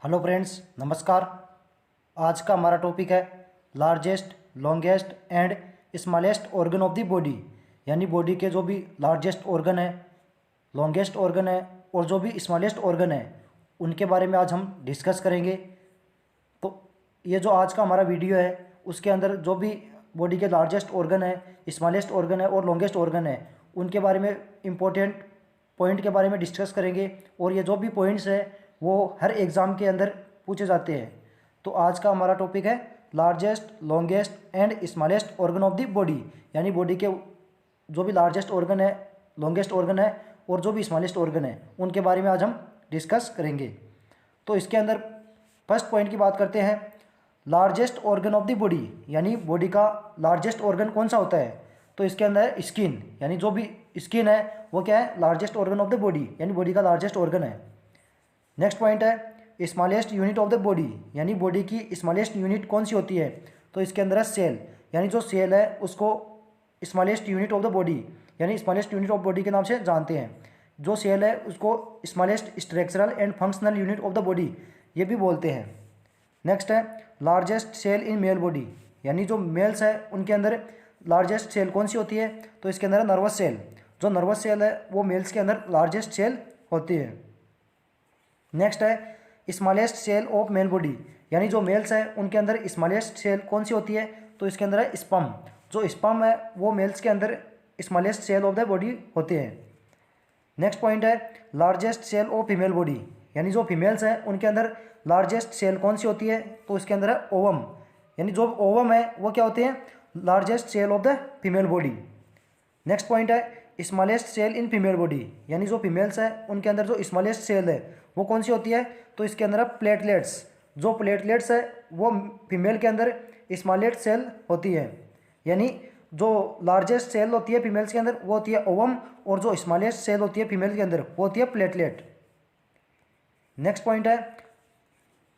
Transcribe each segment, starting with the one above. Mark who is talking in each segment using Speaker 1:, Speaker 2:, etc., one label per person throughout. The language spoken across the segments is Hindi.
Speaker 1: हेलो फ्रेंड्स, नमस्कार। आज का हमारा टॉपिक है largest, longest and smallest organ of the body. यानी बॉडी के जो भी लार्जेस्ट ऑर्गन है, लॉन्गेस्ट ऑर्गन है और जो भी स्मॉलेस्ट ऑर्गन है, उनके बारे में आज हम डिस्कस करेंगे। तो ये जो आज का हमारा वीडियो है, उसके अंदर जो भी बॉडी के लार्जेस्ट ऑर्गन है, स्मॉलेस्ट ऑर्गन है और लॉन्गेस्ट ऑर्गन है, उनके बारे में इम्पोर्टेंट पॉइंट के बारे में डिस्कस करेंगे। और ये जो भी पॉइंट्स है वो हर एग्ज़ाम के अंदर पूछे जाते हैं। तो आज का हमारा टॉपिक है largest, longest and smallest organ of the body. यानी बॉडी के जो भी लार्जेस्ट ऑर्गन है, लॉन्गेस्ट ऑर्गन है और जो भी स्मॉलेस्ट ऑर्गन है, उनके बारे में आज हम डिस्कस करेंगे। तो इसके अंदर फर्स्ट पॉइंट की बात करते हैं, largest organ of the body. यानी बॉडी का लार्जेस्ट ऑर्गन कौन सा होता है? तो इसके अंदर है स्किन। यानी जो भी स्किन है वो क्या है? Largest organ of the body, यानी बॉडी का लार्जेस्ट ऑर्गन है। नेक्स्ट पॉइंट है smallest unit of the body. यानी बॉडी की स्मॉलेस्ट यूनिट कौन सी होती है? तो इसके अंदर है सेल। यानी जो सेल है उसको smallest unit of the body, यानी स्मॉलेस्ट यूनिट ऑफ बॉडी के नाम से जानते हैं। जो सेल है उसको smallest structural and functional unit of the body ये भी बोलते हैं। नेक्स्ट है largest cell in male body. यानी जो मेल्स है उनके अंदर लार्जेस्ट सेल कौन सी होती है? तो इसके अंदर है नर्वस सेल। जो नर्वस सेल है वो मेल्स के अंदर लार्जेस्ट सेल होती है। नेक्स्ट है smallest cell of male body. यानी जो मेल्स है उनके अंदर स्मॉलेस्ट सेल कौन सी होती है? तो इसके अंदर है स्पर्म। जो स्पर्म है वो मेल्स के अंदर smallest cell of the body होते हैं। नेक्स्ट पॉइंट है largest cell of female body. यानी जो फीमेल्स हैं उनके अंदर लार्जेस्ट सेल कौन सी होती है? तो इसके अंदर है ओवम। यानी जो ओवम है वो क्या होते हैं? Largest cell of the female body. Next point है smallest cell in female body. यानी जो फीमेल्स है उनके अंदर जो स्मॉलेस्ट सेल है वो कौन सी होती है? तो इसके अंदर है प्लेटलेट्स। जो प्लेटलेट्स है वो फीमेल के अंदर स्मॉलेस्ट सेल होती है। यानी जो लार्जेस्ट सेल होती है फीमेल्स के अंदर वो होती है ओवम, और जो स्मॉलेस्ट सेल होती है फीमेल के अंदर वो होती है प्लेटलेट। नेक्स्ट पॉइंट है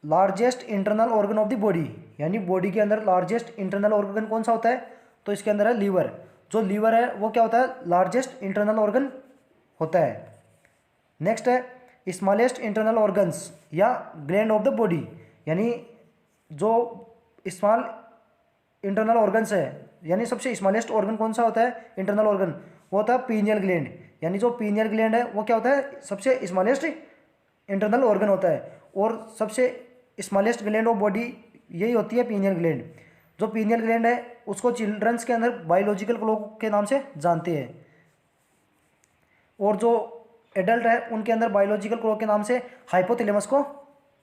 Speaker 1: largest internal organ of the body. यानी बॉडी के अंदर लार्जेस्ट इंटरनल ऑर्गन कौन सा होता है? तो इसके अंदर है लीवर। जो लीवर है वो क्या होता है? लार्जेस्ट इंटरनल ऑर्गन होता है। नेक्स्ट है स्मॉलेस्ट इंटरनल ऑर्गन्स या ग्लैंड ऑफ द बॉडी। यानी जो स्मॉल इंटरनल ऑर्गन्स है, यानी सबसे स्मॉलेस्ट ऑर्गन कौन सा होता है? इंटरनल ऑर्गन वो होता है पीनियल ग्लैंड। यानी जो पीनियल ग्लैंड है वो क्या होता है? सबसे स्मॉलेस्ट इंटरनल ऑर्गन होता है। और सबसे स्मॉलेस्ट ग्लैंड ऑफ बॉडी यही होती है पीनियल ग्लैंड। जो पीनियल ग्लैंड है उसको चिल्ड्रंस के अंदर बायोलॉजिकल क्लॉक के नाम से जानते हैं, और जो एडल्ट है उनके अंदर बायोलॉजिकल क्लॉक के नाम से हाइपोथैलेमस को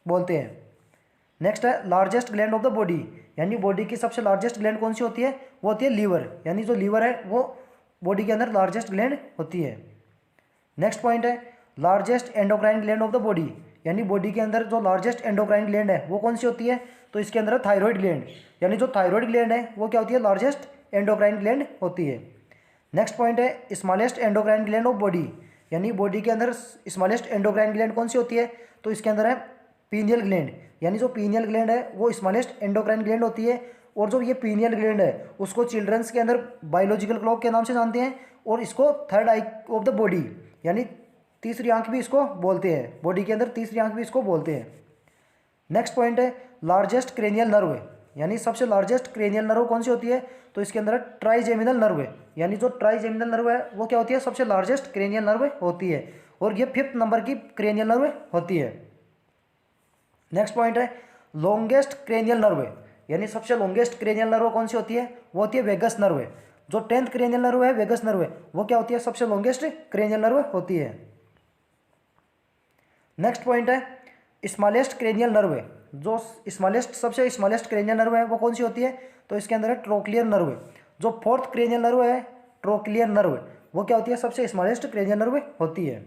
Speaker 1: बोलते हैं। नेक्स्ट है largest gland of the body. यानी बॉडी की सबसे लार्जेस्ट ग्लैंड कौन सी होती है? वो होती है लीवर। यानी जो लीवर है वो बॉडी के अंदर लार्जेस्ट ग्लैंड होती है। नेक्स्ट पॉइंट है largest endocrine gland of the body. यानी बॉडी के अंदर जो लार्जेस्ट एंडोक्राइन ग्लैंड है वो कौन सी होती है? तो इसके अंदर है थायराइड ग्लैंड। यानी जो थायराइड ग्लैंड है वो क्या होती है? लार्जेस्ट एंडोक्राइन ग्लैंड होती है। नेक्स्ट पॉइंट है smallest endocrine gland of body. यानी बॉडी के अंदर स्मॉलेस्ट एंडोक्राइन ग्लैंड कौन सी होती है? तो इसके अंदर है पीनियल ग्लैंड। यानी जो पीनियल ग्लैंड है वो स्मॉलेस्ट एंडोक्राइन ग्लैंड होती है। और जो ये पीनियल ग्लैंड है उसको चिल्ड्रंस के अंदर बायोलॉजिकल क्लॉक के नाम से जानते हैं, और इसको third I of the body, यानी तीसरी आंख भी इसको बोलते हैं। बॉडी के अंदर तीसरी आंख भी इसको बोलते हैं। नेक्स्ट पॉइंट है लार्जेस्ट क्रेनियल नर्व। यानी सबसे लार्जेस्ट क्रेनियल नर्व कौन सी होती है? तो इसके अंदर ट्राइजेमिनल नर्व। यानी जो ट्राइजेमिनल नर्व है वो क्या होती है? सबसे लार्जेस्ट क्रेनियल नर्व होती है, और ये 5th नंबर की क्रेनियल नर्व होती है। नेक्स्ट पॉइंट है लॉन्गेस्ट क्रेनियल नर्व। यानी सबसे लॉन्गेस्ट क्रेनियल नर्व कौन सी होती है? वो होती है वेगस नर्व। जो 10th क्रेनियल नर्व है, वेगस नर्व, वो क्या होती है? सबसे लॉन्गेस्ट क्रेनियल नर्व होती है। नेक्स्ट पॉइंट है स्मॉलेस्ट क्रेनियल नर्व। जो स्मॉलेस्ट, सबसे स्मॉलेस्ट क्रेनियल नर्व है वो कौन सी होती है? तो इसके अंदर है ट्रोक्लियर नर्व। जो 4th क्रेनियल नर्व है, ट्रोक्लियर नर्व, वो क्या होती है? सबसे स्मॉलेस्ट क्रेनियल नर्व होती है।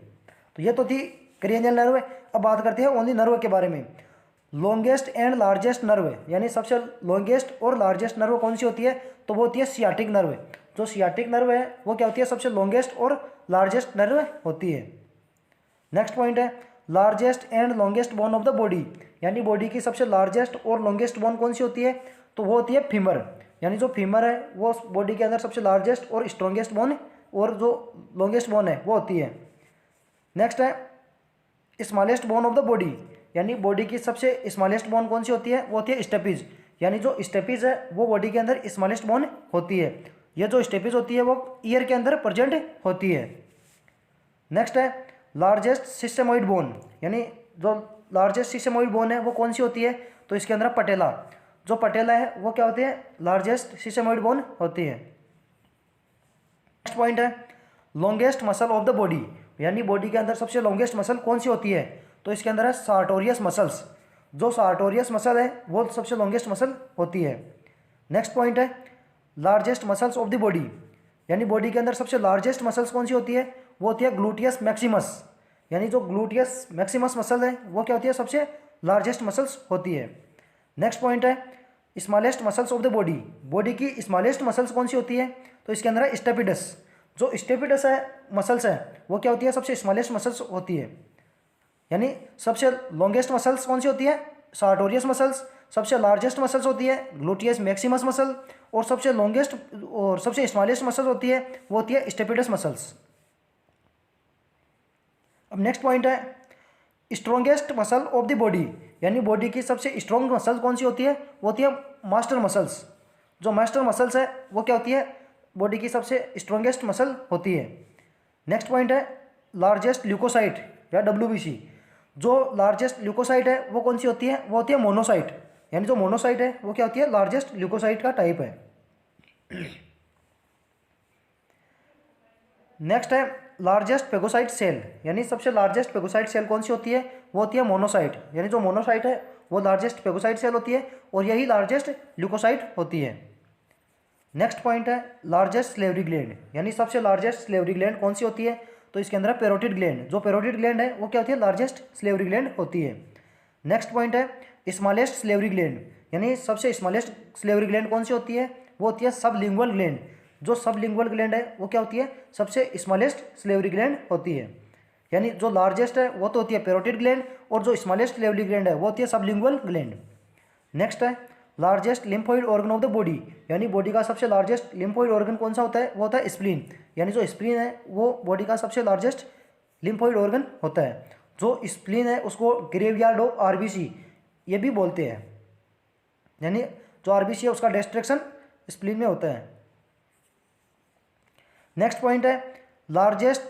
Speaker 1: तो ये तो थी क्रेनियल नर्व। अब बात करते हैं ओनली नर्व के बारे में। Longest and largest nerve. यानी सबसे लॉन्गेस्ट और लार्जेस्ट नर्व कौन सी होती है? तो वो होती है सियाटिक नर्व। जो सियाटिक नर्व है वो क्या होती है? सबसे लॉन्गेस्ट और लार्जेस्ट नर्व होती है। नेक्स्ट पॉइंट है largest and longest bone of the body. यानी बॉडी की सबसे लार्जेस्ट और लॉन्गेस्ट बोन कौन सी होती है? तो वो होती है फीमर। यानी जो फीमर है वो बॉडी के अंदर सबसे लार्जेस्ट और स्ट्रॉन्गेस्ट बोन, और जो लॉन्गेस्ट बोन है वो होती है। नेक्स्ट है smallest bone of the body. यानी बॉडी की सबसे स्मॉलेस्ट बोन कौन सी होती है, वो होती है स्टेपीज। यानी जो स्टेपीज है वो बॉडी के अंदर स्मॉलेस्ट बोन होती है। ये जो स्टेपीज होती है वो ईयर के अंदर प्रेजेंट होती है। नेक्स्ट है लार्जेस्ट सिस्टेमॉइड बोन, यानी जो लार्जेस्ट सिस्टेमॉइड बोन है वो कौन सी होती है, तो इसके अंदर पटेला। जो पटेला है वो क्या होती है, लार्जेस्ट सिस्टेमॉइड बोन होती है। नेक्स्ट पॉइंट है longest muscle of the body, यानी बॉडी के अंदर सबसे लॉन्गेस्ट मसल कौन सी होती है, तो इसके अंदर है सार्टोरियस मसल्स। जो सार्टोरियस मसल है वो सबसे लॉन्गेस्ट मसल होती है। नेक्स्ट पॉइंट है largest muscles of the body, यानी बॉडी के अंदर सबसे लार्जेस्ट मसल्स कौन सी होती है, वो होती है ग्लूटियस मैक्सिमस। यानी जो ग्लूटियस मैक्सिमस मसल है वो क्या होती है, सबसे लार्जेस्ट मसल्स होती है। नेक्स्ट पॉइंट है smallest muscles of the body, body की स्मॉलेस्ट मसल्स कौन सी होती है, तो इसके अंदर है स्टेपिडस। जो स्टेपिडस है मसल्स है वो क्या होती है, सबसे स्मॉलेस्ट मसल्स होती है। यानी सबसे लॉन्गेस्ट मसल्स कौन सी होती है, सार्टोरियस मसल्स। सबसे लार्जेस्ट मसल्स होती है ग्लूटियस मैक्सिमस मसल, और सबसे लॉन्गेस्ट और सबसे स्मॉलेस्ट मसल होती है वो होती है स्टेपिडस मसल्स। अब नेक्स्ट पॉइंट है strongest muscle of the body, यानी बॉडी की सबसे स्ट्रॉन्ग मसल कौन सी होती है, वो होती है मास्टर मसल्स। जो मास्टर मसल्स है वो क्या होती है, बॉडी की सबसे स्ट्रॉन्गेस्ट मसल होती है। नेक्स्ट पॉइंट है लार्जेस्ट ल्यूकोसाइट या WBC। जो लार्जेस्ट ल्यूकोसाइट है वो कौन सी होती है, वो होती है मोनोसाइट। यानी जो मोनोसाइट है वो क्या होती है, लार्जेस्ट ल्यूकोसाइट का टाइप है। नेक्स्ट है लार्जेस्ट पेगोसाइट सेल, यानी सबसे लार्जेस्ट पेगोसाइट सेल कौन सी होती है, वो होती है मोनोसाइट। यानी जो मोनोसाइट है वो लार्जेस्ट पेगोसाइट सेल होती है और यही लार्जेस्ट ल्यूकोसाइट होती है। नेक्स्ट पॉइंट है लार्जेस्ट स्लेवरी ग्लैंड, यानी सबसे लार्जेस्ट स्लेवरी ग्लैंड कौन सी होती है, तो इसके अंदर है पेरोटिड ग्लैंड। जो पेरोटिड ग्लैंड है वो क्या होती है, लार्जेस्ट स्लेवरी ग्लैंड होती है। नेक्स्ट पॉइंट है स्मॉलेस्ट स्लेवरी ग्लैंड, यानी सबसे स्मॉलेस्ट स्लेवरी ग्लैंड कौन सी होती है, वो होती है सबलिंगुअल ग्लैंड। जो सबलिंगुअल ग्लैंड है वो क्या होती है, सबसे स्मॉलेस्ट स्लेवरी ग्लैंड होती है। यानी जो लार्जेस्ट है वो तो होती है पेरोटिड ग्लैंड, और जो स्मॉलेस्ट स्लेवरी ग्लैंड है वो होती है सबलिंगुअल ग्लैंड। नेक्स्ट है largest lymphoid organ of the body, यानी बॉडी का सबसे लार्जेस्ट लिम्फोइड ऑर्गन कौन सा होता है, वो होता है स्प्लीन। यानी जो स्प्लीन है वो बॉडी का सबसे लार्जेस्ट लिम्फोइड ऑर्गन होता है। जो स्प्लीन है उसको ग्रेवयार्ड ऑफ RBC ये भी बोलते हैं। यानी जो RBC है उसका डिस्ट्रक्शन स्प्लीन में होता है। नेक्स्ट पॉइंट है largest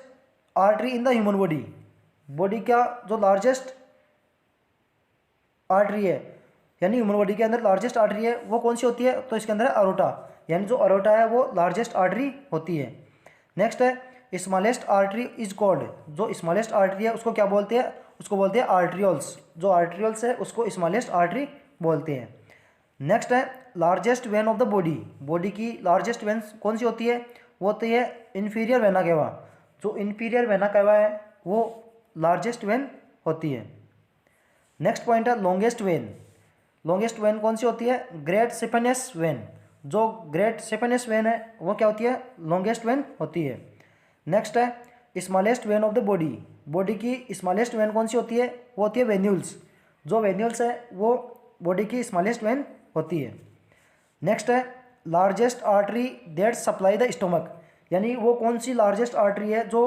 Speaker 1: artery in the human body, body का जो लार्जेस्ट आर्टरी है, यानी ह्यूमन बॉडी के अंदर लार्जेस्ट आर्टरी है वो कौन सी होती है, तो इसके अंदर है अरोटा। यानी जो अरोटा है वो लार्जेस्ट आर्टरी होती है। नेक्स्ट है स्मॉलेस्ट आर्टरी इज कॉल्ड, जो स्मॉलेस्ट आर्टरी है उसको क्या बोलते हैं, उसको बोलते हैं आर्ट्रियोल्स। जो आर्ट्रियोल्स है उसको स्मॉलेस्ट आर्टरी बोलते हैं। नेक्स्ट है largest when of the body, body की लार्जेस्ट वेन कौन सी होती है, वो होती है इन्फीरियर वेना केवा। जो इन्फीरियर वेना केवा है वो लार्जेस्ट वेन होती है। नेक्स्ट पॉइंट है लॉन्गेस्ट वेन, लॉन्गेस्ट वेन कौन सी होती है, ग्रेट सिफेनस वेन। जो ग्रेट सिफेनस वेन है वो क्या होती है, लॉन्गेस्ट वेन होती है। नेक्स्ट है smallest when of the body, body की स्मॉलेस्ट वेन कौन सी होती है, वो होती है वेन्यूल्स। जो वेन्यूल्स है वो बॉडी की स्मॉलेस्ट वेन होती है। नेक्स्ट है largest artery that supply the stomach, यानी वो कौन सी लार्जेस्ट आर्टरी है जो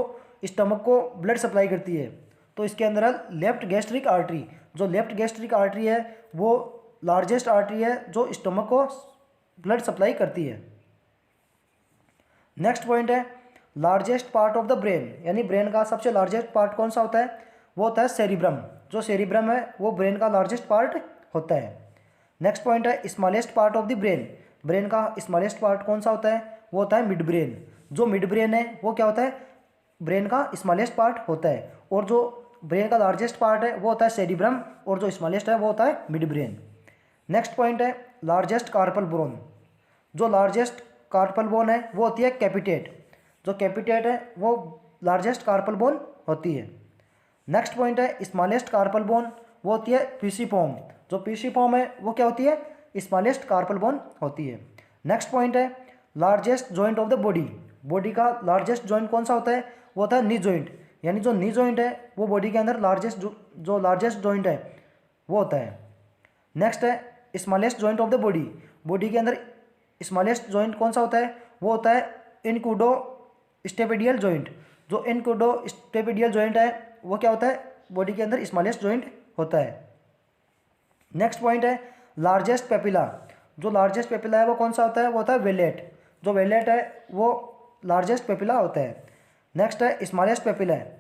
Speaker 1: स्टमक को ब्लड सप्लाई करती है, तो इसके अंदर है लेफ्ट गैस्ट्रिक आर्टरी। जो लेफ्ट गैस्ट्रिक आर्टरी है वो लार्जेस्ट आर्टरी है जो स्टमक को ब्लड सप्लाई करती है। नेक्स्ट पॉइंट है largest part of the brain, यानी ब्रेन का सबसे लार्जेस्ट पार्ट कौन सा होता है, वो होता है सेरिब्रम। जो सेरिब्रम है वो ब्रेन का लार्जेस्ट पार्ट होता है। नेक्स्ट पॉइंट है smallest part of the brain, brain का स्मॉलेस्ट पार्ट कौन सा होता है, वो होता है मिड ब्रेन। जो मिड ब्रेन है वो क्या होता है, ब्रेन का स्मॉलेस्ट पार्ट होता है। और जो ब्रेन का लार्जेस्ट पार्ट है वो होता है सेरिब्रम, और जो स्मॉलेस्ट है वो होता है मिड ब्रेन। नेक्स्ट पॉइंट है लार्जेस्ट कार्पल बोन, जो लार्जेस्ट कार्पल बोन है वो होती है कैपिटेट। जो कैपिटेट है वो लार्जेस्ट कार्पल बोन होती है। नेक्स्ट पॉइंट है स्मॉलेस्ट कार्पल बोन, वो होती है पीसीफॉर्म। जो पीसीफॉर्म है वो क्या होती है, स्मॉलेस्ट कार्पल बोन होती है। नेक्स्ट पॉइंट है largest joint of the body, body का लार्जेस्ट जॉइंट कौन सा होता है, वो होता है नी जॉइंट। यानी जो नी जॉइंट है वो बॉडी के अंदर जो लार्जेस्ट जॉइंट है वो होता है। नेक्स्ट है smallest joint of the body, body के अंदर स्मॉलेस्ट जॉइंट कौन सा होता है, वो होता है इनक्यूडो स्टेपेडियल जॉइंट। जो इनक्यूडो स्टेपेडियल जॉइंट है वो क्या होता है, बॉडी के अंदर स्मॉलेस्ट जॉइंट होता है। नेक्स्ट पॉइंट है लार्जेस्ट पेपिला। जो लार्जेस्ट पेपिला है वो कौन सा होता है, वो होता है वेलेट। जो वेलेट है वो लार्जेस्ट पेपिला होता है। नेक्स्ट है स्मॉलेस्ट पेपिला है।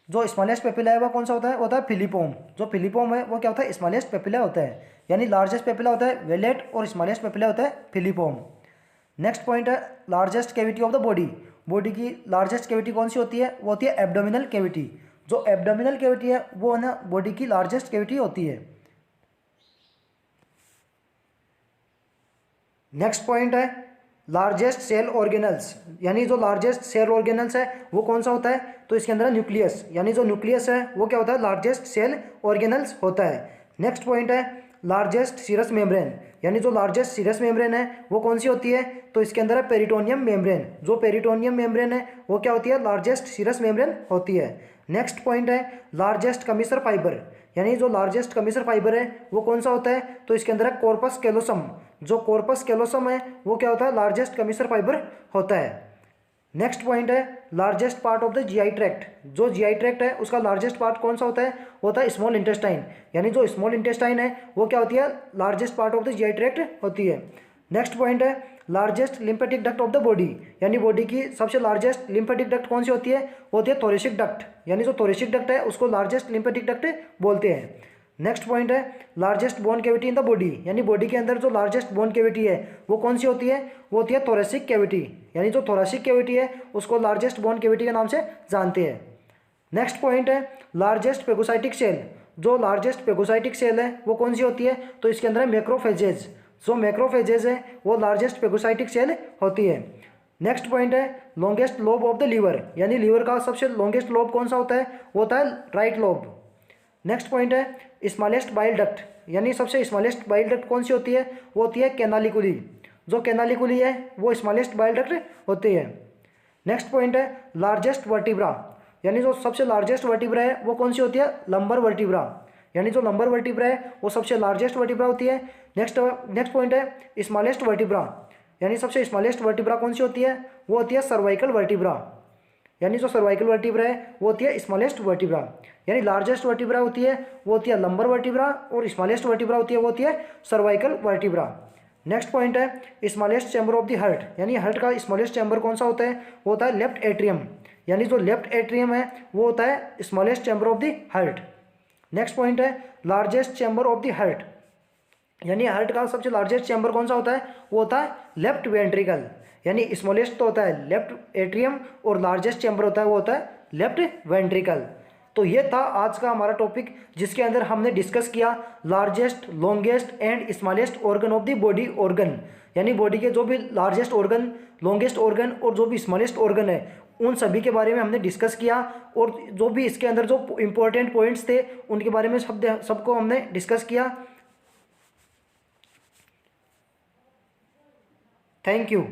Speaker 1: जो स्मॉलेस्ट पेपिला है वो कौन सा होता है, वो होता है फिलिपोम। जो फिलिपोम है वो क्या होता है, स्मॉलेस्ट पेपिला होता है। यानी लार्जेस्ट पेपिला होता है वेलेट और स्मॉलेस्ट पेपिला होता है फिलिपोम। नेक्स्ट पॉइंट है largest cavity of the body. Body की लार्जेस्ट कैविटी कौन सी होती है, वो होती है एब्डोमिनल कैविटी। जो एब्डोमिनल कैविटी है वो है ना बॉडी की लार्जेस्ट कैविटी होती है। नेक्स्ट पॉइंट है लार्जेस्ट सेल ऑर्गेनल्स। यानी जो लार्जेस्ट सेल ऑर्गेनल्स है वो कौन सा होता है, तो इसके अंदर न्यूक्लियस। यानी जो न्यूक्लियस है वो क्या होता है, लार्जेस्ट सेल ऑर्गेनल्स होता है। नेक्स्ट पॉइंट है लार्जेस्ट सीरस मेम्ब्रेन। यानी जो लार्जेस्ट सीरस मेम्ब्रेन है वो कौन सी होती है, तो इसके अंदर है पेरिटोनियम मेम्ब्रेन। जो पेरिटोनियम मेम्ब्रेन है वो क्या होती है, लार्जेस्ट सीरस मेम्ब्रेन होती है। नेक्स्ट पॉइंट है लार्जेस्ट कमिसर फाइबर। यानी जो लार्जेस्ट कमिसर फाइबर है वो कौन सा होता है, तो इसके अंदर है कॉर्पस कैलोसम। जो कॉर्पस कैलोसम है वो क्या होता है, लार्जेस्ट कमिसर फाइबर होता है। नेक्स्ट पॉइंट है largest part of the GI tract. जो जीआई ट्रैक्ट है उसका लार्जेस्ट पार्ट कौन सा होता है, होता है स्मॉल इंटेस्टाइन। यानी जो स्मॉल इंटेस्टाइन है वो क्या होती है, largest part of the GI tract होती है। नेक्स्ट पॉइंट है largest lymphatic duct of the body. यानी बॉडी की सबसे लार्जेस्ट लिम्फेटिक डक्ट कौन सी होती है, होती है थोरेसिक डक्ट। यानी जो थोरेसिक डक्ट है उसको लार्जेस्ट लिम्फेटिक डक्ट बोलते हैं। नेक्स्ट पॉइंट है largest bone cavity in the body. यानी बॉडी के अंदर जो लार्जेस्ट बोन कैविटी है वो कौन सी होती है, वो होती है थोरेसिक कैविटी। यानी जो थोरेसिक कैविटी है उसको लार्जेस्ट बोन कैविटी के नाम से जानते हैं। नेक्स्ट पॉइंट है लार्जेस्ट पेगोसाइटिक सेल। जो लार्जेस्ट पेगोसाइटिक सेल है वो कौन सी होती है, तो इसके अंदर है मैक्रोफेजेज। जो मैक्रोफेजेज है वो लार्जेस्ट पेगोसाइटिक सेल होती है। नेक्स्ट पॉइंट है longest lobe of the liver. यानी लीवर का सबसे लॉन्गेस्ट लोब कौन सा होता है, वो होता है राइट लोब। नेक्स्ट पॉइंट है स्मॉलेस्ट बाइल डक्ट। यानी सबसे स्मॉलेस्ट बाइल डक्ट कौन सी होती है, वो होती है कैनालिकुली। जो कैनालिकुली है वो स्मॉलेस्ट बाइल डक्ट होती है। नेक्स्ट पॉइंट है लार्जेस्ट वर्टिब्रा। यानी जो सबसे लार्जेस्ट वर्टिब्रा है वो कौन सी होती है, लंबर वर्टिब्रा। यानी जो लंबर वर्टिब्रा है वो सबसे लार्जेस्ट वर्टिब्रा होती है। नेक्स्ट पॉइंट है स्मॉलेस्ट वर्टिब्रा। यानी सबसे स्मॉलेस्ट वर्टिब्रा कौन सी होती है, वो होती है सर्वाइकल वर्टिब्रा। यानी जो सर्वाइकल वर्टिब्रा है वो होती है स्मॉलेस्ट वर्टिब्रा। यानी लार्जेस्ट वर्टिब्रा होती है वो होती है लंबर वर्टिब्रा और स्मॉलेस्ट वर्टिब्रा होती है वो होती है सर्वाइकल वर्टिब्रा। नेक्स्ट पॉइंट है smallest chamber of the heart. यानी हार्ट का स्मॉलेस्ट चैम्बर कौन सा होता है, वो होता है लेफ्ट एट्रियम। यानी जो लेफ्ट एट्रियम है वो होता है smallest chamber of the heart. Next point है largest chamber of the heart. यानी हार्ट का सबसे लार्जेस्ट चैम्बर कौन सा होता है, वो होता है लेफ्ट वेंट्रिकल। यानी स्मॉलेस्ट तो होता है लेफ्ट एट्रियम और लार्जेस्ट चैम्बर होता है वो होता है लेफ्ट वेंट्रिकल। तो ये था आज का हमारा टॉपिक जिसके अंदर हमने डिस्कस किया largest, longest and smallest organ of the body organ. यानी बॉडी के जो भी लार्जेस्ट ऑर्गन, लॉन्गेस्ट ऑर्गन और जो भी स्मॉलेस्ट ऑर्गन है उन सभी के बारे में हमने डिस्कस किया। और जो भी इसके अंदर जो इंपॉर्टेंट पॉइंट्स थे उनके बारे में सबको हमने डिस्कस किया। Thank you.